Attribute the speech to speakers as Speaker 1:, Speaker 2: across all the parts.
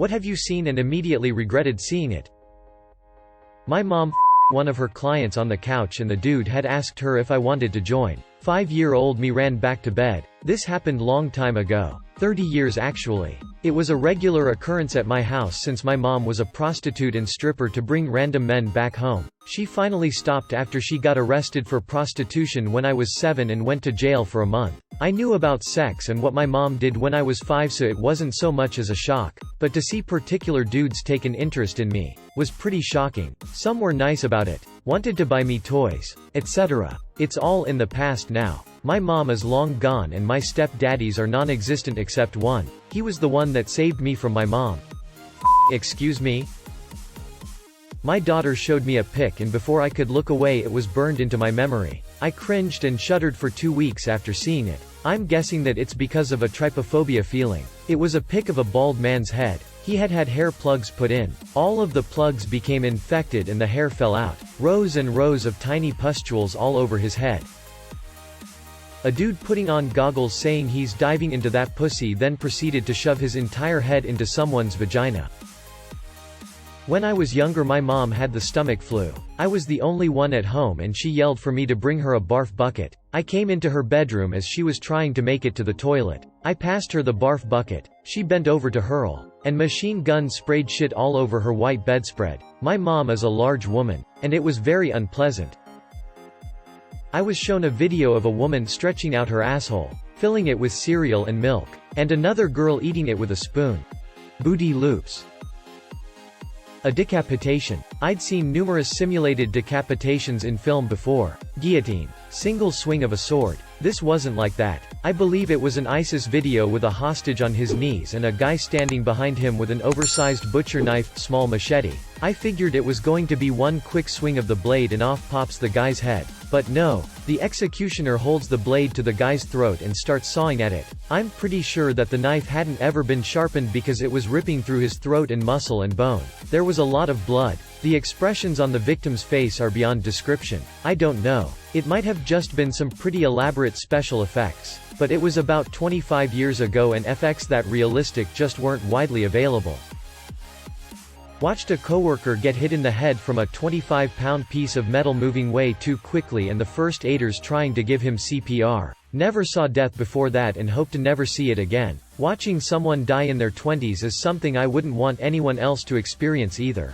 Speaker 1: What have you seen and immediately regretted seeing it? My mom one of her clients on the couch and the dude had asked her if I wanted to join. 5-year-old me ran back to bed. This happened long time ago. 30 years actually. It was a regular occurrence at my house since my mom was a prostitute and stripper to bring random men back home. She finally stopped after she got arrested for prostitution when I was 7 and went to jail for a month. I knew about sex and what my mom did when I was 5, so it wasn't so much as a shock. But to see particular dudes take an interest in me was pretty shocking. Some were nice about it, wanted to buy me toys, etc. It's all in the past now. My mom is long gone and my step-daddies are non-existent except one. He was the one that saved me from my mom. Excuse me? My daughter showed me a pic and before I could look away it was burned into my memory. I cringed and shuddered for 2 weeks after seeing it. I'm guessing that it's because of a trypophobia feeling. It was a pic of a bald man's head. He had had hair plugs put in. All of the plugs became infected and the hair fell out. Rows and rows of tiny pustules all over his head. A dude putting on goggles saying he's diving into that pussy then proceeded to shove his entire head into someone's vagina. When I was younger my mom had the stomach flu. I was the only one at home and she yelled for me to bring her a barf bucket. I came into her bedroom as she was trying to make it to the toilet. I passed her the barf bucket. She bent over to hurl, and machine gun sprayed shit all over her white bedspread. My mom is a large woman, and it was very unpleasant. I was shown a video of a woman stretching out her asshole, filling it with cereal and milk, and another girl eating it with a spoon. Booty loops. A decapitation. I'd seen numerous simulated decapitations in film before. Guillotine. Single swing of a sword. This wasn't like that. I believe it was an ISIS video with a hostage on his knees and a guy standing behind him with an oversized butcher knife, small machete. I figured it was going to be one quick swing of the blade and off pops the guy's head. But no, the executioner holds the blade to the guy's throat and starts sawing at it. I'm pretty sure that the knife hadn't ever been sharpened because it was ripping through his throat and muscle and bone. There was a lot of blood. The expressions on the victim's face are beyond description. I don't know. It might have just been some pretty elaborate special effects. But it was about 25 years ago and effects that realistic just weren't widely available. Watched a coworker get hit in the head from a 25-pound piece of metal moving way too quickly and the first aiders trying to give him CPR. Never saw death before that and hope to never see it again. Watching someone die in their 20s is something I wouldn't want anyone else to experience either.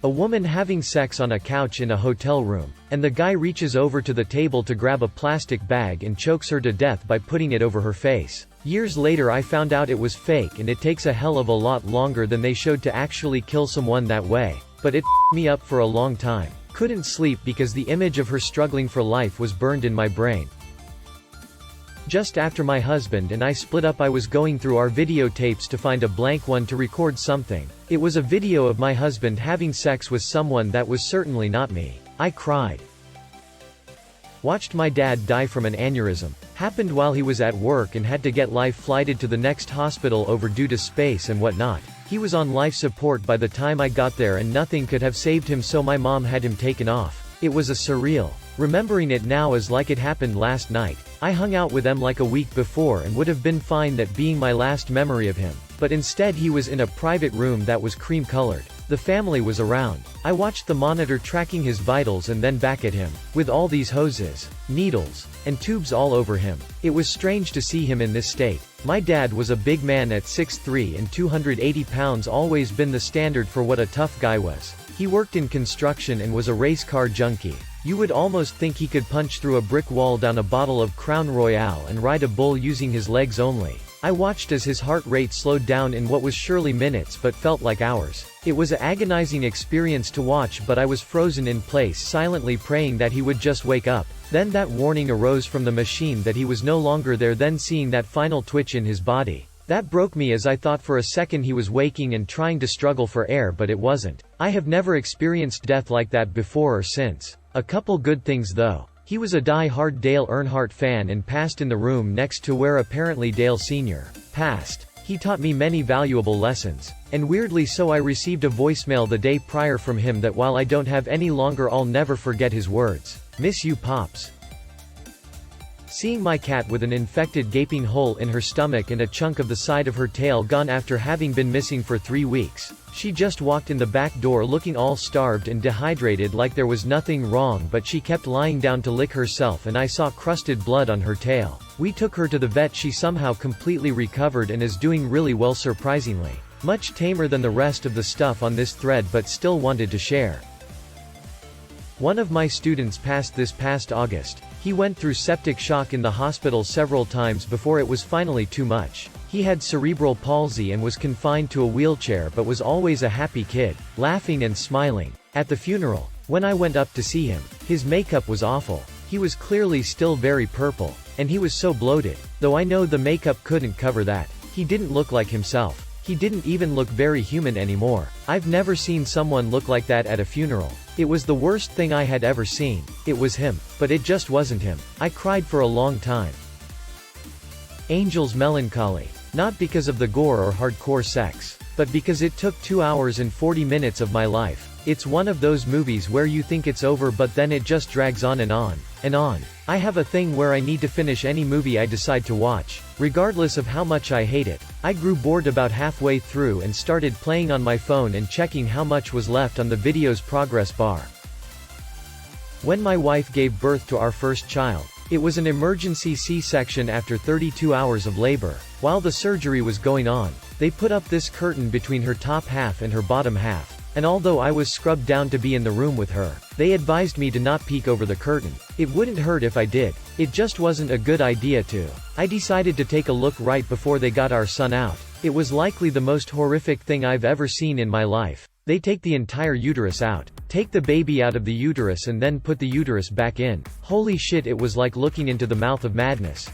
Speaker 1: A woman having sex on a couch in a hotel room, and the guy reaches over to the table to grab a plastic bag and chokes her to death by putting it over her face. Years later I found out it was fake and it takes a hell of a lot longer than they showed to actually kill someone that way. But it f***ed me up for a long time. Couldn't sleep because the image of her struggling for life was burned in my brain. Just after my husband and I split up I was going through our videotapes to find a blank one to record something. It was a video of my husband having sex with someone that was certainly not me. I cried. Watched my dad die from an aneurysm. Happened while he was at work and had to get life flighted to the next hospital over due to space and whatnot. He was on life support by the time I got there and nothing could have saved him, so my mom had him taken off. It was a surreal. Remembering it now is like it happened last night. I hung out with them like a week before and would have been fine that being my last memory of him. But instead he was in a private room that was cream-colored. The family was around. I watched the monitor tracking his vitals and then back at him, with all these hoses, needles, and tubes all over him. It was strange to see him in this state. My dad was a big man at 6'3" and 280 pounds, always been the standard for what a tough guy was. He worked in construction and was a race car junkie. You would almost think he could punch through a brick wall, down a bottle of Crown Royale and ride a bull using his legs only. I watched as his heart rate slowed down in what was surely minutes but felt like hours. It was an agonizing experience to watch, but I was frozen in place, silently praying that he would just wake up. Then that warning arose from the machine that he was no longer there, then seeing that final twitch in his body. That broke me as I thought for a second he was waking and trying to struggle for air, but it wasn't. I have never experienced death like that before or since. A couple good things though. He was a die-hard Dale Earnhardt fan and passed in the room next to where apparently Dale Sr. passed. He taught me many valuable lessons. And weirdly so, I received a voicemail the day prior from him that while I don't have any longer, I'll never forget his words. Miss you, Pops. Seeing my cat with an infected gaping hole in her stomach and a chunk of the side of her tail gone after having been missing for 3 weeks. She just walked in the back door looking all starved and dehydrated like there was nothing wrong, but she kept lying down to lick herself and I saw crusted blood on her tail. We took her to the vet. She somehow completely recovered and is doing really well, surprisingly. Much tamer than the rest of the stuff on this thread, but still wanted to share. One of my students passed this past August. He went through septic shock in the hospital several times before it was finally too much. He had cerebral palsy and was confined to a wheelchair, but was always a happy kid, laughing and smiling. At the funeral, when I went up to see him, his makeup was awful. He was clearly still very purple, and he was so bloated. Though I know the makeup couldn't cover that. He didn't look like himself. He didn't even look very human anymore. I've never seen someone look like that at a funeral. It was the worst thing I had ever seen. It was him, but it just wasn't him. I cried for a long time. Angel's Melancholy. Not because of the gore or hardcore sex, but because it took 2 hours and 40 minutes of my life. It's one of those movies where you think it's over, but then it just drags on and on, and on. I have a thing where I need to finish any movie I decide to watch, regardless of how much I hate it. I grew bored about halfway through and started playing on my phone and checking how much was left on the video's progress bar. When my wife gave birth to our first child, it was an emergency C-section after 32 hours of labor. While the surgery was going on, they put up this curtain between her top half and her bottom half. And although I was scrubbed down to be in the room with her, they advised me to not peek over the curtain. It wouldn't hurt if I did. It just wasn't a good idea to. I decided to take a look right before they got our son out. It was likely the most horrific thing I've ever seen in my life. They take the entire uterus out, take the baby out of the uterus and then put the uterus back in. Holy shit, it was like looking into the mouth of madness.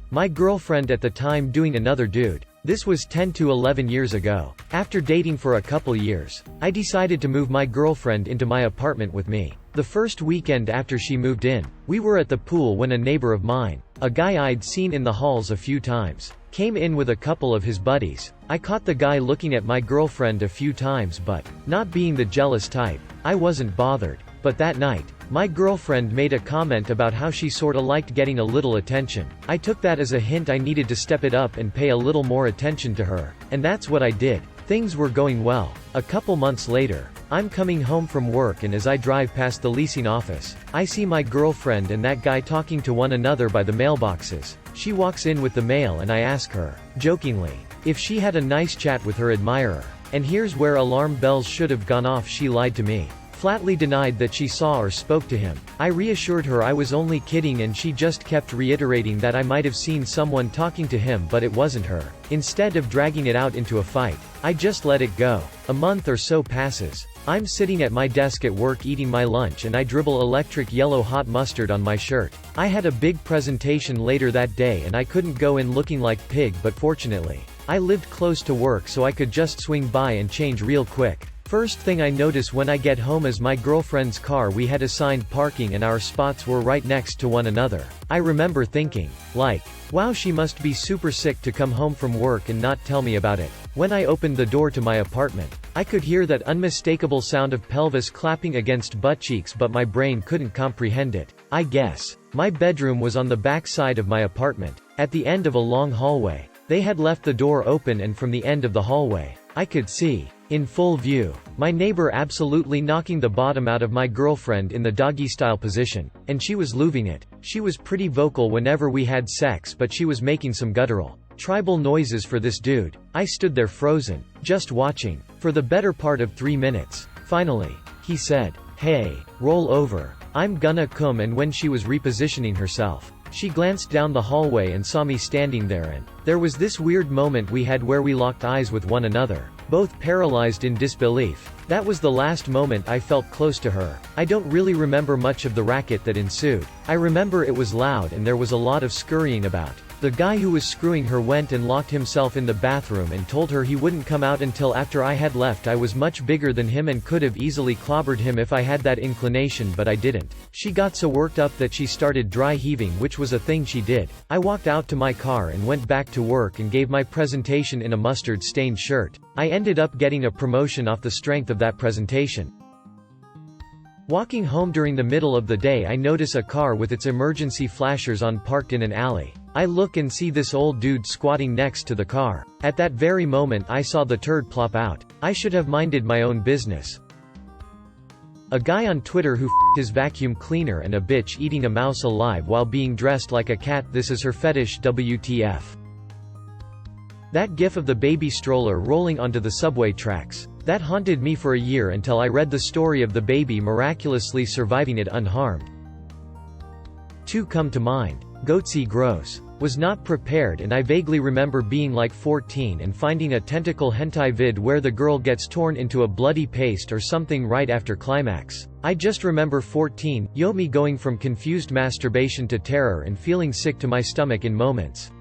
Speaker 1: My girlfriend at the time doing another dude. This was 10 to 11 years ago. After dating for a couple years, I decided to move my girlfriend into my apartment with me. The first weekend after she moved in, we were at the pool when a neighbor of mine, a guy I'd seen in the halls a few times, came in with a couple of his buddies. I caught the guy looking at my girlfriend a few times, but, not being the jealous type, I wasn't bothered. But that night, my girlfriend made a comment about how she sorta liked getting a little attention. I took that as a hint I needed to step it up and pay a little more attention to her. And that's what I did. Things were going well. A couple months later, I'm coming home from work and as I drive past the leasing office, I see my girlfriend and that guy talking to one another by the mailboxes. She walks in with the mail and I ask her, jokingly, if she had a nice chat with her admirer. And here's where alarm bells should have gone off. She lied to me. Flatly denied that she saw or spoke to him. I reassured her I was only kidding and she just kept reiterating that I might have seen someone talking to him but it wasn't her. Instead of dragging it out into a fight, I just let it go. A month or so passes. I'm sitting at my desk at work eating my lunch and I dribble electric yellow hot mustard on my shirt. I had a big presentation later that day and I couldn't go in looking like pig, but fortunately, I lived close to work so I could just swing by and change real quick. First thing I notice when I get home is my girlfriend's car. We had assigned parking and our spots were right next to one another. I remember thinking, like, wow, she must be super sick to come home from work and not tell me about it. When I opened the door to my apartment, I could hear that unmistakable sound of pelvis clapping against butt cheeks, but my brain couldn't comprehend it. I guess my bedroom was on the back side of my apartment, at the end of a long hallway. They had left the door open and from the end of the hallway, I could see, in full view, my neighbor absolutely knocking the bottom out of my girlfriend in the doggy-style position, and she was lubing it. She was pretty vocal whenever we had sex, but she was making some guttural, tribal noises for this dude. I stood there frozen, just watching, for the better part of 3 minutes. Finally, he said, "Hey, roll over. I'm gonna come," and when she was repositioning herself, she glanced down the hallway and saw me standing there, and there was this weird moment we had where we locked eyes with one another, both paralyzed in disbelief. That was the last moment I felt close to her. I don't really remember much of the racket that ensued. I remember it was loud and there was a lot of scurrying about. The guy who was screwing her went and locked himself in the bathroom and told her he wouldn't come out until after I had left. I was much bigger than him and could have easily clobbered him if I had that inclination, but I didn't. She got so worked up that she started dry heaving, which was a thing she did. I walked out to my car and went back to work and gave my presentation in a mustard-stained shirt. I ended up getting a promotion off the strength of that presentation. Walking home during the middle of the day, I notice a car with its emergency flashers on parked in an alley. I look and see this old dude squatting next to the car. At that very moment I saw the turd plop out. I should have minded my own business. A guy on Twitter who f***ed his vacuum cleaner, and a bitch eating a mouse alive while being dressed like a cat. This is her fetish. WTF. That gif of the baby stroller rolling onto the subway tracks. That haunted me for a year until I read the story of the baby miraculously surviving it unharmed. Two come to mind. Goatsy gross. Was not prepared, and I vaguely remember being like 14 and finding a tentacle hentai vid where the girl gets torn into a bloody paste or something right after climax. I just remember 14, me going from confused masturbation to terror and feeling sick to my stomach in moments.